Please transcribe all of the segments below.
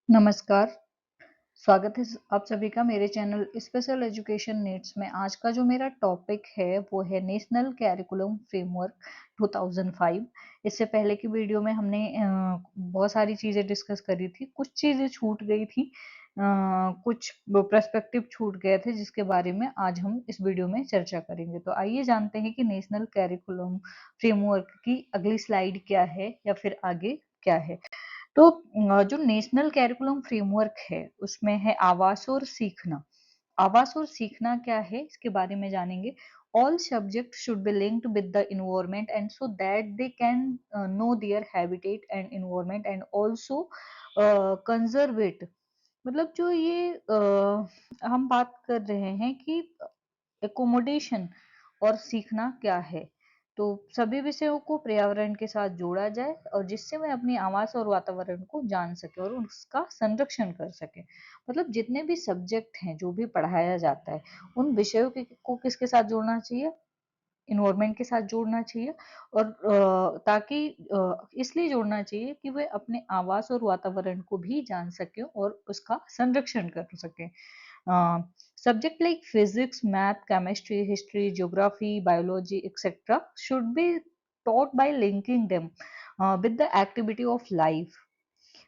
नमस्कार, स्वागत है आप सभी का मेरे चैनल स्पेशल एजुकेशन नीड्स में। आज का जो मेरा टॉपिक है वो है नेशनल कैरिकुलम फ्रेमवर्क 2005। इससे पहले की वीडियो में हमने बहुत सारी चीज़ें डिस्कस करी थी, कुछ चीज़ें छूट गई थी, कुछ पर्सपेक्टिव छूट गए थे जिसके बारे में आज हम इस वीडियो में चर्चा करेंगे। तो आइए जानते हैं कि नेशनल कैरिकुलम फ्रेमवर्क की अगली स्लाइड क्या है या फिर आगे क्या है। तो जो नेशनल कैरिकुलम फ्रेमवर्क है उसमें है आवास और सीखना। आवास और सीखना क्या है इसके बारे में जानेंगे। All subject should be linked with the environment and so that they can know their habitat and environment and also conserve it. मतलब जो ये हम बात कर रहे हैं कि एकोमोडेशन और सीखना क्या है। तो सभी विषयों को पर्यावरण के साथ जोड़ा जाए और जिससे मैं अपनी आवास और वातावरण को जान सके और उसका संरक्षण कर सके। मतलब जितने भी सब्जेक्ट हैं जो भी पढ़ाया जाता है उन विषयों को किसके साथ जोड़ना चाहिए, इन्वायरमेंट के साथ जोड़ना चाहिए। और ताकि इसलिए जोड़ना चाहिए कि वे अपने आवास और वातावरण को भी जान सके और उसका संरक्षण कर सके। Subject like physics, math, chemistry, history, geography, biology, etc. should be taught by linking them with the activity of life.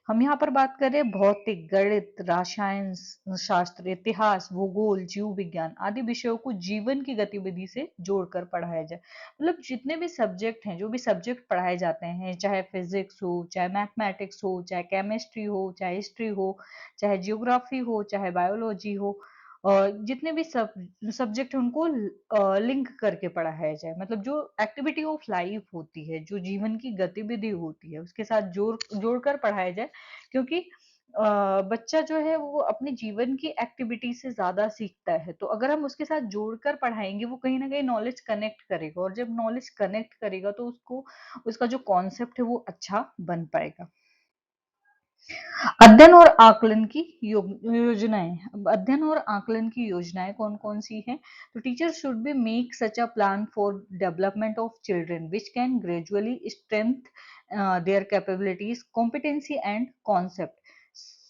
हम यहाँ पर बात कर रहे हैं भौतिक, गणित, रसायन शास्त्र, इतिहास, भूगोल, जीव विज्ञान आदि विषयों को जीवन की गतिविधि से जोड़कर पढ़ाया जाए। मतलब जितने भी सब्जेक्ट हैं, जो भी सब्जेक्ट पढ़ाए जाते हैं, चाहे फिजिक्स हो, चाहे मैथमेटिक्स हो, चाहे केमिस्ट्री हो, चाहे हिस्ट्री हो, चाहे जियोग्राफी हो, चाहे बायोलॉजी हो, जितने भी सब्जेक्ट उनको लिंक करके पढ़ाया जाए। मतलब जो एक्टिविटी ऑफ लाइफ होती है, जो जीवन की गतिविधि होती है, उसके साथ जोड़कर पढ़ाया जाए। क्योंकि बच्चा जो है वो अपने जीवन की एक्टिविटी से ज्यादा सीखता है, तो अगर हम उसके साथ जोड़कर पढ़ाएंगे वो कहीं ना कहीं नॉलेज कनेक्ट करेगा, और जब नॉलेज कनेक्ट करेगा तो उसको उसका जो कॉन्सेप्ट है वो अच्छा बन पाएगा। अध्ययन और आकलन की योजनाएं। अब अध्ययन और आकलन की योजनाएं कौन कौन सी हैं? तो teacher should be make such a plan for development of children which can gradually strength there capabilities, competency and concept.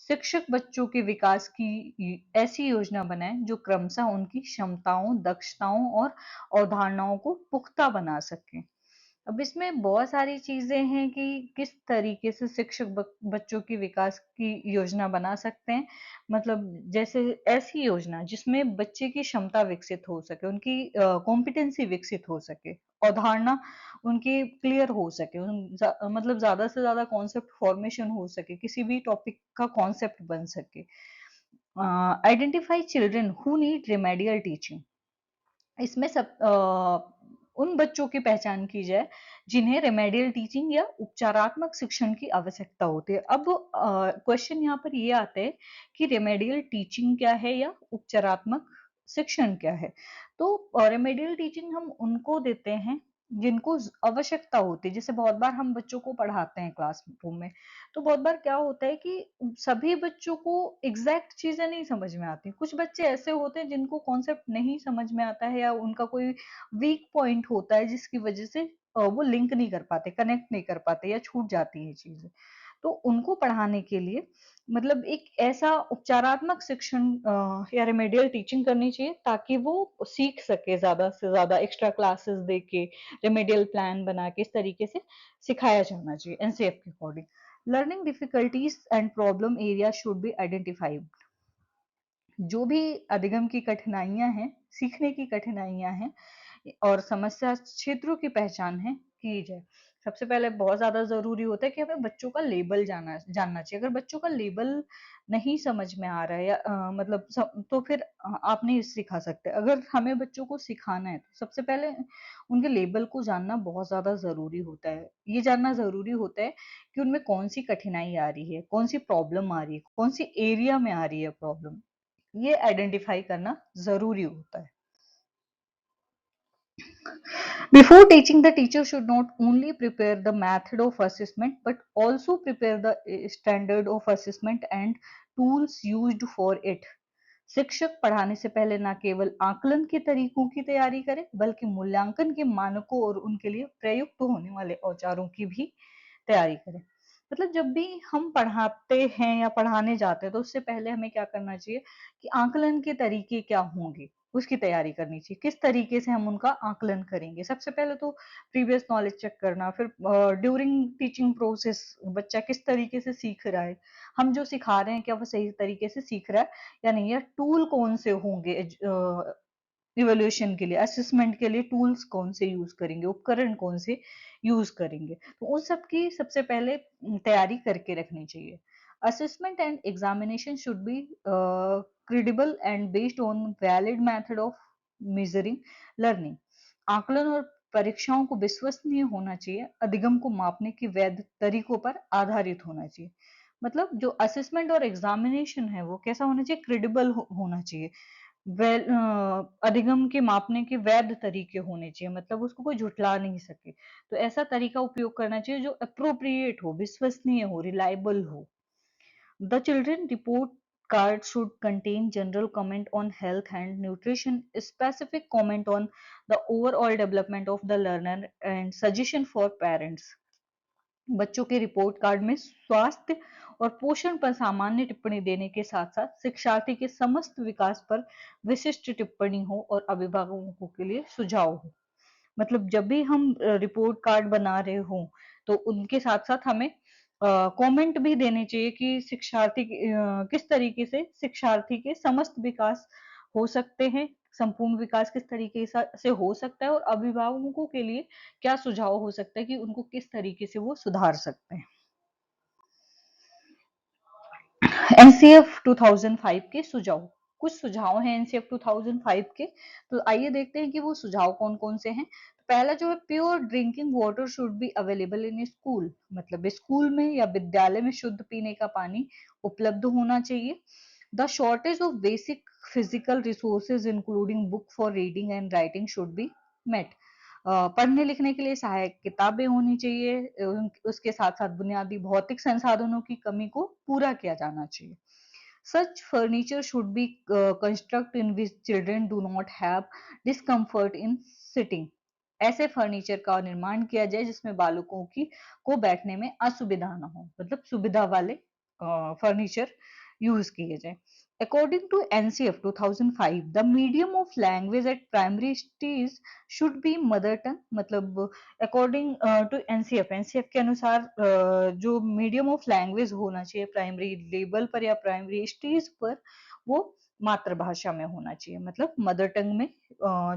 शिक्षक बच्चों के विकास की ऐसी योजना बनाएं जो क्रमशः उनकी क्षमताओं, दक्षताओं और अवधारणाओं को पुख्ता बना सके। अब इसमें बहुत सारी चीजें हैं कि किस तरीके से शिक्षक बच्चों की विकास की योजना बना सकते हैं। मतलब जैसे ऐसी योजना जिसमें बच्चे की क्षमता विकसित हो सके, उनकी कॉम्पिटेंसी विकसित हो सके, अवधारणा उनकी क्लियर हो सके, मतलब ज्यादा से ज्यादा कॉन्सेप्ट फॉर्मेशन हो सके, किसी भी टॉपिक का कॉन्सेप्ट बन सके। Identify children who need remedial teaching. इसमें उन बच्चों की पहचान की जाए जिन्हें रेमेडियल टीचिंग या उपचारात्मक शिक्षण की आवश्यकता होती है। अब क्वेश्चन यहाँ पर ये आता है कि रेमेडियल टीचिंग क्या है या उपचारात्मक शिक्षण क्या है। तो रेमेडियल टीचिंग हम उनको देते हैं जिनको आवश्यकता होती है। जैसे बहुत बार हम बच्चों को पढ़ाते हैं क्लासरूम में, तो बहुत बार क्या होता है कि सभी बच्चों को एग्जैक्ट चीजें नहीं समझ में आती। कुछ बच्चे ऐसे होते हैं जिनको कॉन्सेप्ट नहीं समझ में आता है या उनका कोई वीक पॉइंट होता है जिसकी वजह से वो लिंक नहीं कर पाते, कनेक्ट नहीं कर पाते या छूट जाती है चीजें। तो उनको पढ़ाने के लिए मतलब एक ऐसा उपचारात्मक शिक्षण या रेमेडियल टीचिंग करनी चाहिए ताकि वो सीख सके, ज्यादा से ज्यादा एक्स्ट्रा क्लासेस दे के, रेमेडियल प्लान बना के इस तरीके से सिखाया जाना चाहिए एनसीएफ के according. Learning difficulties and problem area should be identified. जो भी अधिगम की कठिनाइयां हैं, सीखने की कठिनाइयां हैं और समस्या क्षेत्रों की पहचान है की जाए। सबसे पहले बहुत ज्यादा जरूरी होता है कि हमें बच्चों का लेबल जानना चाहिए। अगर बच्चों का लेबल नहीं समझ में आ रहा है या तो फिर आप नहीं सिखा सकते। अगर हमें बच्चों को सिखाना है तो सबसे पहले उनके लेबल को जानना बहुत ज्यादा जरूरी होता है। ये जानना जरूरी होता है कि उनमें कौन सी कठिनाई आ रही है, कौन सी प्रॉब्लम आ रही है, कौन सी एरिया में आ रही है प्रॉब्लम। ये आइडेंटिफाई करना जरूरी होता है। Before teaching, the teacher should not only prepare the method of assessment but also prepare the standard of assessment and tools used for it. शिक्षक पढ़ाने से पहले न केवल आकलन के तरीकों की तैयारी करे बल्कि मूल्यांकन के मानकों और उनके लिए प्रयुक्त होने वाले औजारों की भी तैयारी करें। मतलब जब भी हम पढ़ाते हैं या पढ़ाने जाते हैं तो उससे पहले हमें क्या करना चाहिए कि आकलन के तरीके क्या होंगे, उसकी तैयारी करनी चाहिए। किस तरीके से हम उनका आकलन करेंगे? सबसे पहले तो प्रीवियस नॉलेज चेक करना, फिर ड्यूरिंग टीचिंग प्रोसेस बच्चा किस तरीके से सीख रहा है, हम जो सिखा रहे हैं क्या वो सही तरीके से सीख रहा है या नहीं, या टूल कौन से होंगे इवैल्यूएशन के लिए, असेसमेंट के लिए टूल्स कौन से यूज करेंगे, उपकरण कौन से यूज करेंगे। तो उन सब की सबसे पहले तैयारी करके रखनी चाहिए। Assessment and examination should be credible and based on valid method of measuring learning. आकलन और परीक्षाओं को विश्वसनीय होना चाहिए, अधिगम को मापने के वैध तरीकों पर आधारित होना चाहिए। मतलब जो असेसमेंट और एग्जामिनेशन है वो कैसा होना चाहिए, क्रेडिबल होना चाहिए, अधिगम के मापने के वैध तरीके होने चाहिए, मतलब उसको कोई झुठला नहीं सके। तो ऐसा तरीका उपयोग करना चाहिए जो अप्रोप्रिएट हो, विश्वसनीय हो, रिलायबल हो। The children report card should contain general comment on health and nutrition, specific comment on the overall development of the learner, and suggestion for parents. बच्चों के रिपोर्ट कार्ड में स्वास्थ्य और पोषण पर सामान्य टिप्पणी देने के साथ साथ शिक्षार्थी के समस्त विकास पर विशिष्ट टिप्पणी हो और अभिभावकों के लिए सुझाव हो। मतलब जब भी हम रिपोर्ट कार्ड बना रहे हो तो उनके साथ साथ हमें कमेंट भी देने चाहिए कि किस तरीके से शिक्षार्थी के समस्त विकास हो सकते हैं, संपूर्ण विकास किस तरीके से हो सकता है, और अभिभावकों के लिए क्या सुझाव हो सकता है कि उनको किस तरीके से वो सुधार सकते हैं। एनसीएफ 2005 के सुझाव, कुछ सुझाव हैं एनसीएफ 2005 के। तो आइए देखते हैं कि वो सुझाव कौन कौन से हैं। तो पहला जो है, pure drinking water should be available in school, मतलब स्कूल में या विद्यालय में शुद्ध पीने का पानी उपलब्ध होना चाहिए। The shortage of basic physical resources including book for reading and writing should be met. पढ़ने लिखने के लिए सहायक किताबें होनी चाहिए, उसके साथ साथ बुनियादी भौतिक संसाधनों की कमी को पूरा किया जाना चाहिए। Such furniture should be constructed in which children do not have discomfort in sitting. ऐसे फर्नीचर का निर्माण किया जाए जिसमें बालकों की को बैठने में असुविधा न हो, मतलब सुविधा वाले फर्नीचर यूज किए जाए। According to NCF 2005, the medium of language at primary stage should be mother tongue। मतलब अकॉर्डिंग टू एनसीएफ के अनुसार जो मीडियम ऑफ लैंग्वेज होना चाहिए प्राइमरी लेवल पर या प्राइमरी स्टेज पर, वो मातृभाषा में होना चाहिए। मतलब मदर टंग में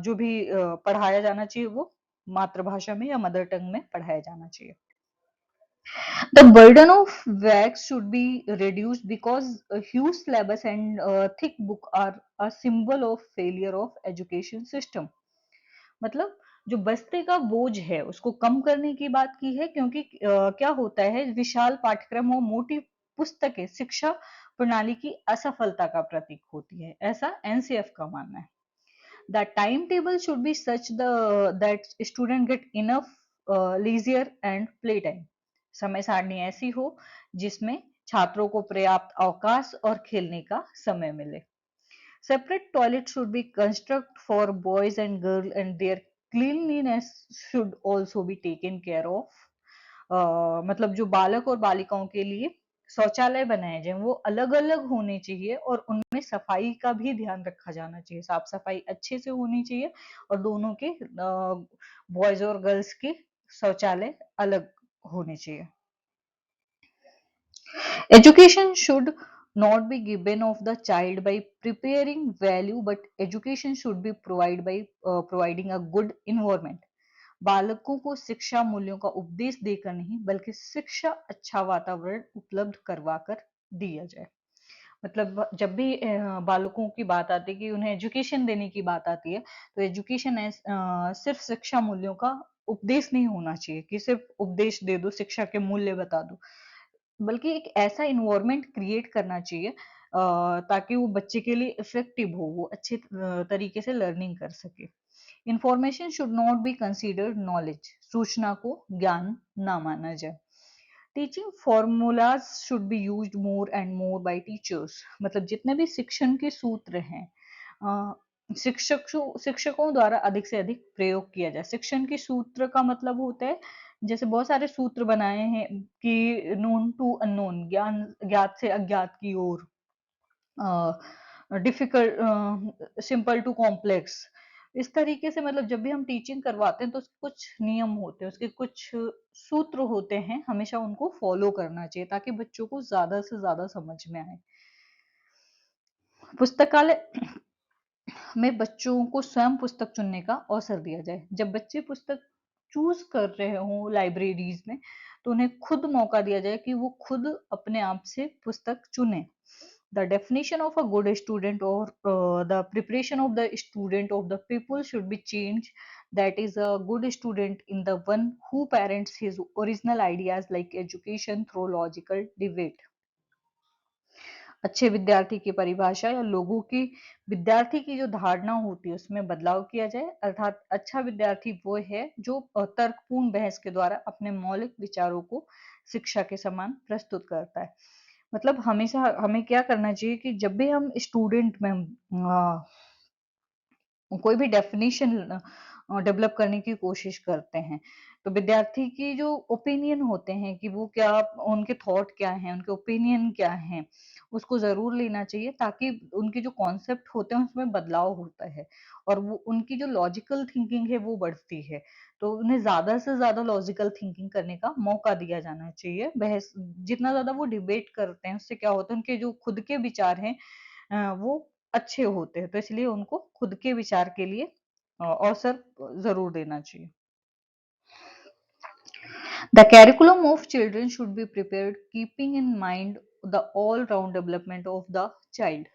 जो भी पढ़ाया जाना चाहिए वो मातृभाषा में या मदर टंग में पढ़ाया जाना चाहिए। The burden of wax should be reduced because a huge syllabus and thick book are a symbol of failure of education system। मतलब जो बस्ते का बोझ है उसको कम करने की बात की है, क्योंकि क्या होता है, विशाल पाठ्यक्रम और मोटी पुस्तकें शिक्षा प्रणाली की असफलता का प्रतीक होती है, ऐसा एनसीएफ का मानना है। The timetable should be such that student get enough leisure and play time। समय सारणी ऐसी हो जिसमें छात्रों को पर्याप्त अवकाश और खेलने का समय मिले। Separate toilet should be construct for boys and girls and their cleanliness should also be taken care of। मतलब जो बालक और बालिकाओं के लिए शौचालय बनाए जाए वो अलग अलग होने चाहिए और उनमें सफाई का भी ध्यान रखा जाना चाहिए, साफ सफाई अच्छे से होनी चाहिए और दोनों के बॉयज और गर्ल्स के शौचालय अलग होने चाहिए। Education should not be given of the child by preparing value, but education should be provided by providing a good environment। बालकों को शिक्षा मूल्यों का उपदेश देकर नहीं बल्कि शिक्षा अच्छा वातावरण उपलब्ध करवा कर दिया जाए। मतलब जब भी बालकों की बात आती है कि उन्हें एजुकेशन देने की बात आती है तो एजुकेशन सिर्फ शिक्षा मूल्यों का उपदेश नहीं होना चाहिए कि सिर्फ उपदेश दे दो, शिक्षा के मूल्य बता दो, बल्कि एक ऐसा इन्वायरमेंट क्रिएट करना चाहिए ताकि वो बच्चे के लिए इफेक्टिव हो, वो अच्छे तरीके से लर्निंग कर सके। Information should not be considered knowledge, सूचना को ज्ञान ना माना जाए। Teaching formulas should be used more and more by teachers. मतलब जितने भी शिक्षण के सूत्र हैं शिक्षकों द्वारा अधिक से अधिक प्रयोग किया जाए। शिक्षण के सूत्र का मतलब होता है जैसे बहुत सारे सूत्र बनाए हैं कि नोन टू अननोन, ज्ञान ज्ञात से अज्ञात की ओर, डिफिकल्ट सिंपल टू कॉम्प्लेक्स। इस तरीके से मतलब जब भी हम टीचिंग करवाते हैं तो उसके कुछ नियम होते हैं, उसके कुछ सूत्र होते हैं, हमेशा उनको फॉलो करना चाहिए ताकि बच्चों को ज्यादा से ज्यादा समझ में आए। पुस्तकालय में बच्चों को स्वयं पुस्तक चुनने का अवसर दिया जाए। जब बच्चे पुस्तक चूज कर रहे हों लाइब्रेरीज में, तो उन्हें खुद मौका दिया जाए कि वो खुद अपने आप से पुस्तक चुने। The definition of a good student, or the preparation of the student of the people should be changed. That is, a good student in the one who parents his original ideas like education through logical debate. अच्छे विद्यार्थी की परिभाषा या लोगों की विद्यार्थी की जो धारणा होती है उसमें बदलाव किया जाए, अर्थात अच्छा विद्यार्थी वो है जो तर्कपूर्ण बहस के द्वारा अपने मौलिक विचारों को शिक्षा के समान प्रस्तुत करता है। मतलब हमेशा हमें क्या करना चाहिए कि जब भी हम स्टूडेंट में कोई भी डेफिनेशन डेवलप करने की कोशिश करते हैं, तो विद्यार्थी की जो ओपिनियन होते हैं कि वो क्या, उनके थॉट क्या हैं, उनके ओपिनियन क्या हैं, उसको ज़रूर लेना चाहिए ताकि उनके जो कॉन्सेप्ट होते हैं उसमें बदलाव होता है और वो उनकी जो लॉजिकल थिंकिंग है वो बढ़ती है। तो उन्हें ज़्यादा से ज़्यादा लॉजिकल थिंकिंग करने का मौका दिया जाना चाहिए। बहस जितना ज़्यादा वो डिबेट करते हैं उससे क्या होता है, उनके जो खुद के विचार हैं वो अच्छे होते हैं, तो इसलिए उनको खुद के विचार के लिए अवसर ज़रूर देना चाहिए। The curriculum of children should be prepared keeping in mind the all-round development of the child.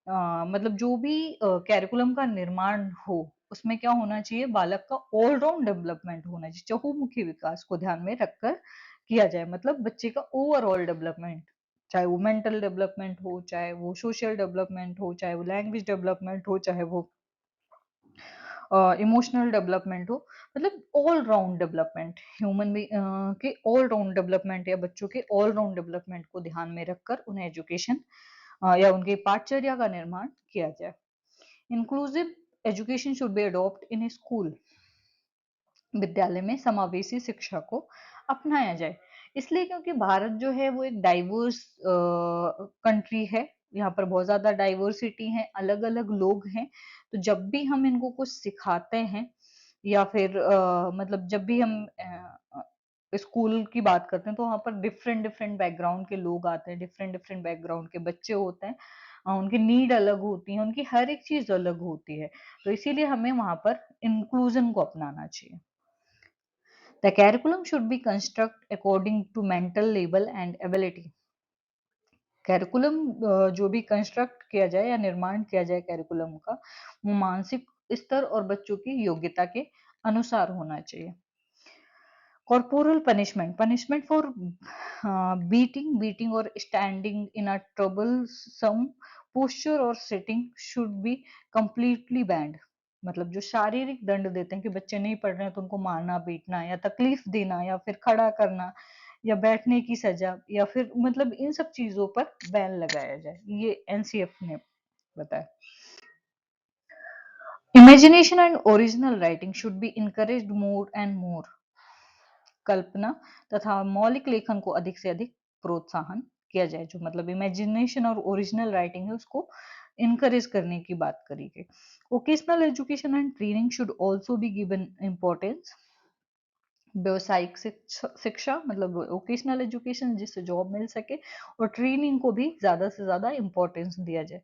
मतलब जो भी कैरिकुलम का निर्माण हो उसमें क्या होना चाहिए, बालक का ऑल राउंड डेवलपमेंट होना चाहिए, चहुमुखी विकास को ध्यान में रखकर किया जाए। मतलब बच्चे का ओवरऑल डेवलपमेंट, चाहे वो मेंटल डेवलपमेंट हो, चाहे वो सोशल डेवलपमेंट हो, चाहे वो लैंग्वेज डेवलपमेंट हो, चाहे वो इमोशनल डेवलपमेंट हो, मतलब ऑल राउंड डेवलपमेंट, ह्यूमन भी के ऑल राउंड डेवलपमेंट या बच्चों के ऑल राउंड डेवलपमेंट को ध्यान में रखकर उन्हें एजुकेशन या उनके पाठचर्या का निर्माण किया जाए। Inclusive education should be adopt in school. विद्यालय में समावेशी शिक्षा को अपनाया जाए, इसलिए क्योंकि भारत जो है वो एक डाइवर्स कंट्री है। यहाँ पर बहुत ज्यादा डाइवर्सिटी है, अलग अलग लोग हैं। तो जब भी हम इनको कुछ सिखाते हैं या फिर मतलब जब भी हम स्कूल की बात करते हैं तो वहाँ पर डिफरेंट डिफरेंट बैकग्राउंड के लोग आते हैं, डिफरेंट डिफरेंट बैकग्राउंड के बच्चे होते हैं। उनकी नीड अलग होती है, उनकी हर एक चीज अलग होती है, तो इसीलिए हमें वहां पर इंक्लूजन को अपनाना चाहिए। The curriculum should be constructed according to mental level and ability. Curriculum जो भी कंस्ट्रक्ट किया जाए या निर्माण किया जाए कैरिकुलम का, वो मानसिक स्तर और बच्चों की योग्यता के अनुसार होना चाहिए। Corporal punishment, punishment for beating or standing in a troublesome posture or sitting should be completely banned. मतलब जो शारीरिक दंड देते हैं कि बच्चे नहीं पढ़ रहे हैं तो उनको मारना पीटना या तकलीफ देना या फिर खड़ा करना या बैठने की सजा या फिर मतलब इन सब चीजों पर बैन लगाया जाए, ये एनसीएफ ने बताया। Imagination and original writing should be encouraged more and more. कल्पना तथा मौलिक लेखन को अधिक से अधिक प्रोत्साहन किया जाए। जो मतलब इमेजिनेशन और ओरिजिनल राइटिंग है उसको इनकरेज करने की बात करी गई। Vocational education and training should also be given importance. व्यवसायिक शिक्षा मतलब वोकेशनल एजुकेशन जिससे जॉब मिल सके, और ट्रेनिंग को भी ज्यादा से ज्यादा इम्पोर्टेंस दिया जाए।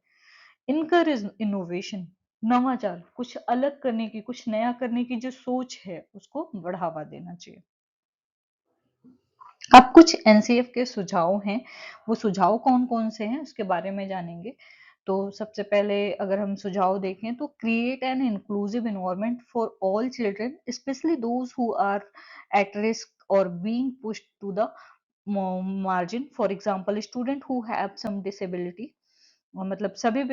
इनकरेज इनोवेशन, नवाचार, कुछ अलग करने की, कुछ नया करने की जो सोच है उसको बढ़ावा देना चाहिए। अब कुछ एनसीएफ के सुझाव हैं, वो सुझाव कौन-कौन से हैं उसके बारे में जानेंगे। तो सबसे पहले अगर हम सुझाव देखें तो create an inclusive environment for all children specially those who are at risk और being pushed to the margin, for example student who have some disability. मतलब सभी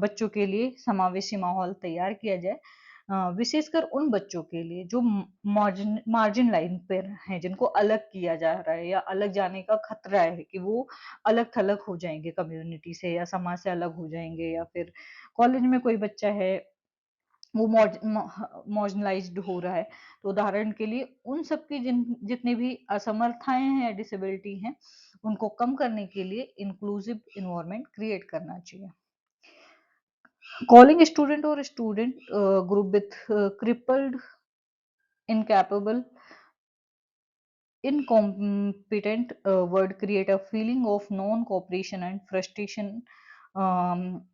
बच्चों के लिए समावेशी माहौल तैयार किया जाए, विशेषकर उन बच्चों के लिए जो मार्जिन मार्जिन लाइन पर हैं, जिनको अलग किया जा रहा है या अलग जाने का खतरा है कि वो अलग थलग हो जाएंगे कम्युनिटी से या समाज से अलग हो जाएंगे, या फिर कॉलेज में कोई बच्चा है वो मॉर्जिनलाइज्ड हो रहा है। तो उदाहरण के लिए उन सब की जितनी भी असमर्थताएं हैं या डिसेबिलिटी हैं, उनको कम करने के लिए इंक्लूसिव इन्वायरमेंट क्रिएट करना चाहिए। कॉलिंग स्टूडेंट और student group with crippled, incapable, incompetent word create a feeling of non-cooperation and frustration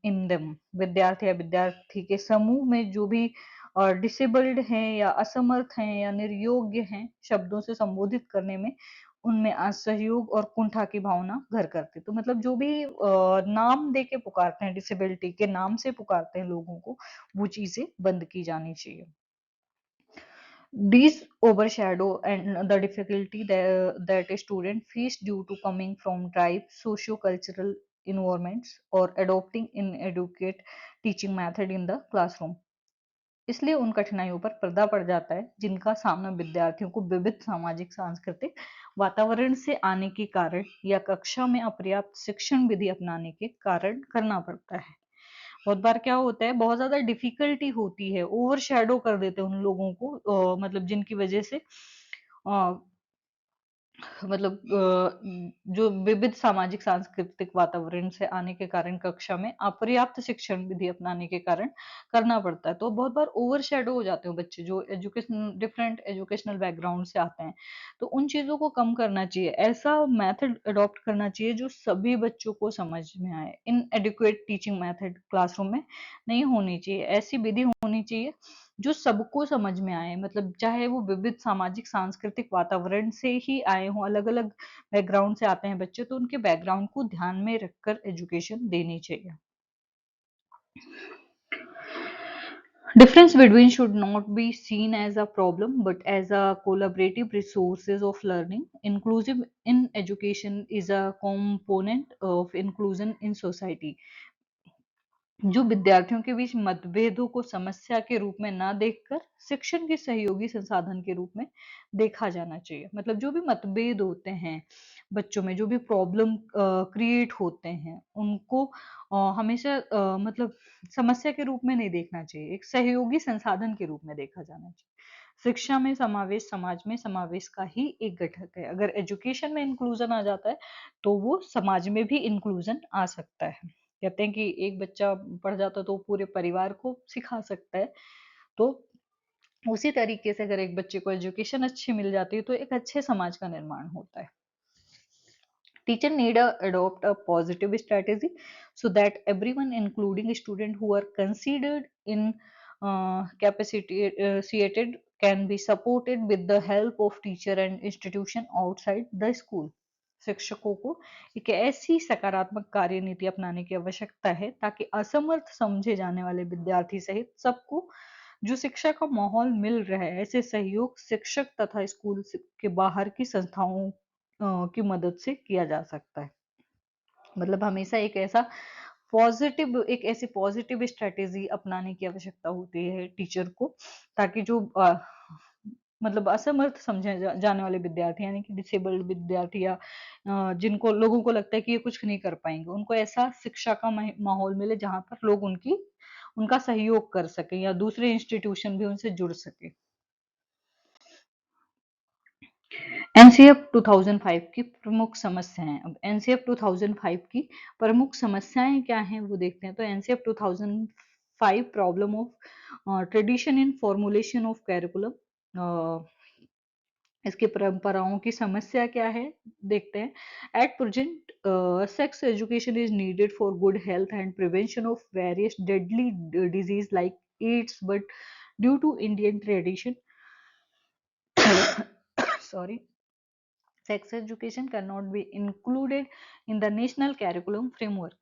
in them। विद्यार्थी या विद्यार्थी के समूह में जो भी डिसेबल्ड हैं या असमर्थ हैं या निर्योग्य हैं शब्दों से संबोधित करने में, उनमें असहयोग और कुंठा की भावना घर करते। तो मतलब जो भी नाम दे के पुकारते हैं, डिसेबिलिटी के नाम से पुकारते हैं लोगों को, वो चीजें बंद की जानी चाहिए। These overshadow and the difficulty that a student face due to coming from tribes, socio-cultural environments, or adopting inadequate teaching method in the classroom। इसलिए उन कठिनाइयों पर पर्दा पड़ जाता है जिनका सामना विद्यार्थियों को विविध सामाजिक सांस्कृतिक वातावरण से आने के कारण या कक्षा में अपर्याप्त शिक्षण विधि अपनाने के कारण करना पड़ता है। बहुत बार क्या होता है, बहुत ज्यादा डिफिकल्टी होती है, ओवर शेडो कर देते हैं उन लोगों को, मतलब जिनकी वजह से अ, मतलब जो विविध सामाजिक सांस्कृतिक वातावरण से आने के कारण कक्षा में अपर्याप्त शिक्षण विधि अपनाने के कारण करना पड़ता है। तो बहुत बार ओवर शेडो हो जाते हैं बच्चे जो एजुकेशन डिफरेंट एजुकेशनल बैकग्राउंड से आते हैं। तो उन चीजों को कम करना चाहिए, ऐसा मेथड अडॉप्ट करना चाहिए जो सभी बच्चों को समझ में आए। इन एडिक्वेट टीचिंग मेथड क्लासरूम में नहीं होनी चाहिए, ऐसी विधि होनी चाहिए जो सबको समझ में आए, मतलब चाहे वो विविध सामाजिक सांस्कृतिक वातावरण से ही आए हों, अलग अलग बैकग्राउंड से आते हैं बच्चे, तो उनके बैकग्राउंड को ध्यान में रखकर एजुकेशन देनी चाहिए। Difference between should not be seen as a problem but as a collaborative resources of learning. Inclusive in education is a component of inclusion in society। जो विद्यार्थियों के बीच मतभेदों को समस्या के रूप में ना देखकर शिक्षण के सहयोगी संसाधन के रूप में देखा जाना चाहिए। मतलब जो भी मतभेद होते हैं बच्चों में, जो भी प्रॉब्लम क्रिएट होते हैं, उनको हमेशा मतलब समस्या के रूप में नहीं देखना चाहिए, एक सहयोगी संसाधन के रूप में देखा जाना चाहिए। शिक्षा में समावेश समाज में समावेश का ही एक घटक है। अगर एजुकेशन में इंक्लूजन आ जाता है तो वो समाज में भी इंक्लूजन आ सकता है। कहते हैं कि एक बच्चा पढ़ जाता है तो वो पूरे परिवार को सिखा सकता है। तो उसी तरीके से अगर एक बच्चे को एजुकेशन अच्छी मिल जाती है तो एक अच्छे समाज का निर्माण होता है। Teacher need to adopt a positive strategy so that everyone, including students who are considered incapacitated, can be supported with the help of teacher and institution outside the school। शिक्षकों को एक ऐसी सकारात्मक कार्य नीति अपनाने की आवश्यकता है ताकि असमर्थ समझे जाने वाले विद्यार्थी सहित सबको जो शिक्षा का माहौल मिल रहा है, ऐसे सहयोग शिक्षक तथा स्कूल के बाहर की संस्थाओं की मदद से किया जा सकता है। मतलब हमेशा एक ऐसी पॉजिटिव स्ट्रेटेजी अपनाने की आवश्यकता होती है टीचर को, ताकि जो मतलब असमर्थ समझे जाने वाले विद्यार्थी, यानी कि डिसेबल्ड विद्यार्थी या जिनको लोगों को लगता है कि ये कुछ नहीं कर पाएंगे, उनको ऐसा शिक्षा का माहौल मिले जहां पर लोग उनका सहयोग कर सके या दूसरे इंस्टीट्यूशन भी उनसे जुड़ सके। एनसीएफ 2005 की प्रमुख समस्याएं। अब एनसीएफ 2005 की प्रमुख समस्याएं क्या हैं वो देखते हैं। तो NCF 2005 problem of tradition in formulation of curriculum, इसकी परंपराओं की समस्या क्या है देखते हैं। At present sex education is needed for good health and prevention of various deadly disease like AIDS, but due to Indian tradition sorry, sex education cannot be included in the national curriculum framework।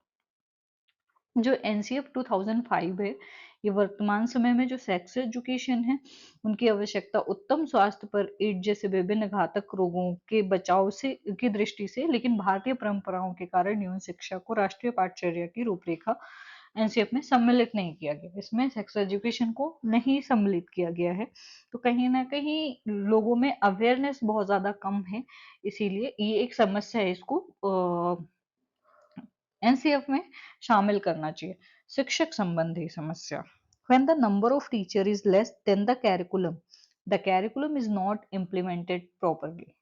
जो NCF 2005 है, ये वर्तमान समय में जो sex education है उनकी आवश्यकता उत्तम स्वास्थ्य पर एड्स जैसे विभिन्न घातक रोगों के बचाव से की दृष्टि से, लेकिन भारतीय परंपराओं के कारण यौन शिक्षा को राष्ट्रीय पाठ्यचर्या की रूपरेखा एनसीएफ में सम्मिलित नहीं किया गया। इसमें सेक्स एजुकेशन को नहीं सम्मिलित किया गया है। तो कहीं ना कहीं लोगों में अवेयरनेस बहुत ज्यादा कम है, इसीलिए ये एक समस्या है, इसको एनसीएफ में शामिल करना चाहिए। शिक्षक संबंधी समस्या। When the number of teacher is less than the curriculum is not implemented properly.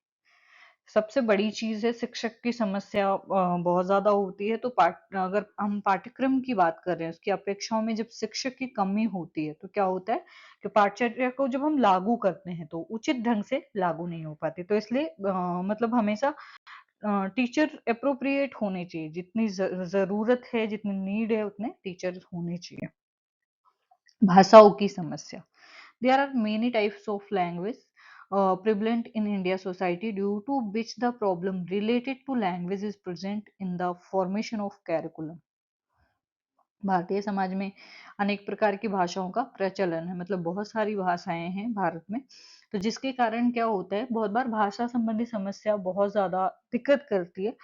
सबसे बड़ी चीज़ है शिक्षक की समस्या बहुत ज़्यादा होती है, तो अगर हम पाठ्यक्रम की बात कर रहे हैं, उसकी अपेक्षाओं में जब शिक्षक की कमी होती है, तो क्या होता है कि पाठ्यचर्या को जब हम लागू करते हैं, तो उचित ढंग से लागू नहीं हो पाती। तो इसलिए मतलब हमेशा टीचर एप्रोप्रिएट होने चाहिए, जितनी ज़रूरत है, जितनी नीड है, उतने टीचर होने चाहिए। भाषाओं की समस्या। There are many types of language prevalent in India society, due to which the problem related to language is present in the formation of curriculum. Bharatiya Samaj में अनेक प्रकार की भाषाओं का प्रचलन है, मतलब बहुत सारी भाषाएं हैं भारत में। तो जिसके कारण क्या होता है, बहुत बार भाषा संबंधी समस्या बहुत ज्यादा दिक्कत करती है,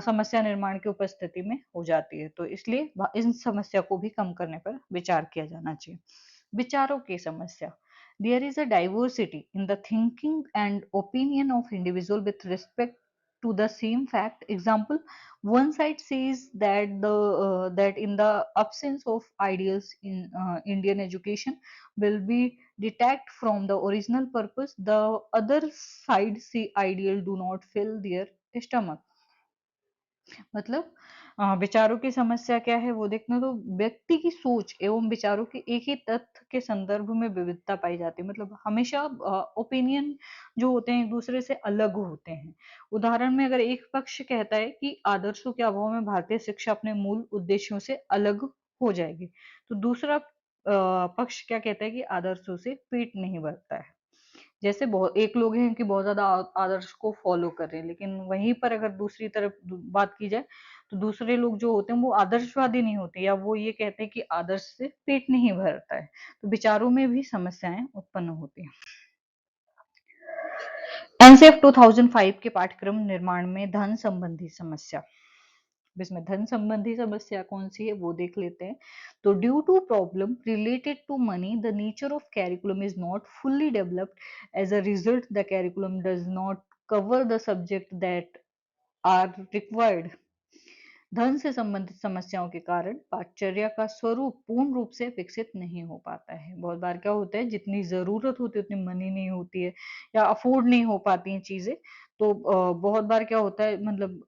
समस्या निर्माण की उपस्थिति में हो जाती है। तो इसलिए इन समस्या को भी कम करने पर विचार किया जाना चाहिए। विचारों की समस्या। There is a diversity in the thinking and opinion of individual with respect to the same fact. Example, one side says that that in the absence of ideals in Indian education will be detached from the original purpose. The other side see ideal do not fill their stomach. मतलब विचारों की समस्या क्या है वो देखना, तो व्यक्ति की सोच एवं विचारों के एक ही तथ्य के संदर्भ में विविधता पाई जाती है। मतलब हमेशा ओपिनियन जो होते हैं एक दूसरे से अलग होते हैं। उदाहरण में अगर एक पक्ष कहता है कि आदर्शों के अभाव में भारतीय शिक्षा अपने मूल उद्देश्यों से अलग हो जाएगी, तो दूसरा पक्ष क्या कहता है कि आदर्शों से पेट नहीं भरता है। जैसे बहुत एक लोग हैं कि बहुत ज्यादा आदर्श को फॉलो कर रहे हैं, लेकिन वहीं पर अगर दूसरी तरफ बात की जाए, तो दूसरे लोग जो होते हैं वो आदर्शवादी नहीं होते, या वो ये कहते हैं कि आदर्श से पेट नहीं भरता है। तो विचारों में भी समस्याएं उत्पन्न होती हैं। एनसीएफ 2005 के पाठ्यक्रम निर्माण में धन संबंधी समस्या। इसमें धन संबंधी समस्या कौन सी है वो देख लेते हैं। तो due to problem related to money, the nature of curriculum is not fully developed. As a result the curriculum does not cover the subject that are required. धन से संबंधित समस्याओं के कारण पाठचर्या का स्वरूप पूर्ण रूप से विकसित नहीं हो पाता है। बहुत बार क्या होता है, जितनी जरूरत होती है उतनी मनी नहीं होती है, या अफोर्ड नहीं हो पाती हैं चीजें। तो बहुत बार क्या होता है, मतलब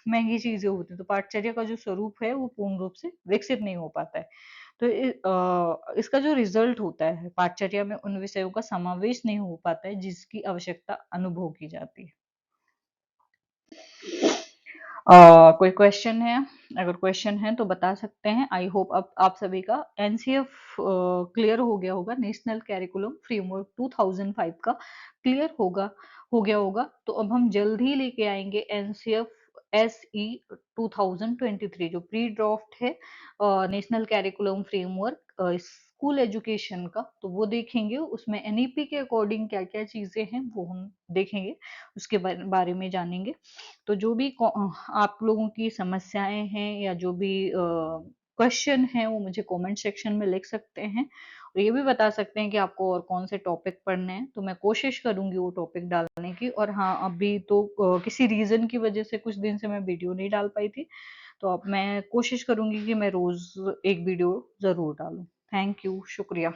महंगी चीजें होती हैं, तो पाठचर्या का जो स्वरूप है वो पूर्ण रूप से विकसित नहीं हो पाता है। तो इसका जो रिजल्ट होता है, पाठचर्या में उन विषयों का समावेश नहीं हो पाता है जिसकी आवश्यकता अनुभव की जाती है। कोई क्वेश्चन है? अगर क्वेश्चन है तो बता सकते हैं। आई होप अब आप सभी का एनसीएफ क्लियर हो गया होगा, नेशनल कैरिकुलम फ्रेमवर्क 2005 का क्लियर हो गया होगा। तो अब हम जल्द ही लेके आएंगे एनसीएफ एसई 2023, जो प्री ड्राफ्ट है national curriculum framework school education का। तो वो देखेंगे, उसमें एनईपी के अकॉर्डिंग क्या क्या चीजें हैं वो हम देखेंगे, उसके बारे में जानेंगे। तो जो भी आप लोगों की समस्याएं हैं या जो भी क्वेश्चन है वो मुझे कमेंट सेक्शन में लिख सकते हैं, और ये भी बता सकते हैं कि आपको और कौन से टॉपिक पढ़ने हैं, तो मैं कोशिश करूंगी वो टॉपिक डालने की। और हाँ, अभी तो किसी रीजन की वजह से कुछ दिन से मैं वीडियो नहीं डाल पाई थी, तो अब मैं कोशिश करूंगी कि मैं रोज एक वीडियो जरूर डालूं। थैंक यू, शुक्रिया।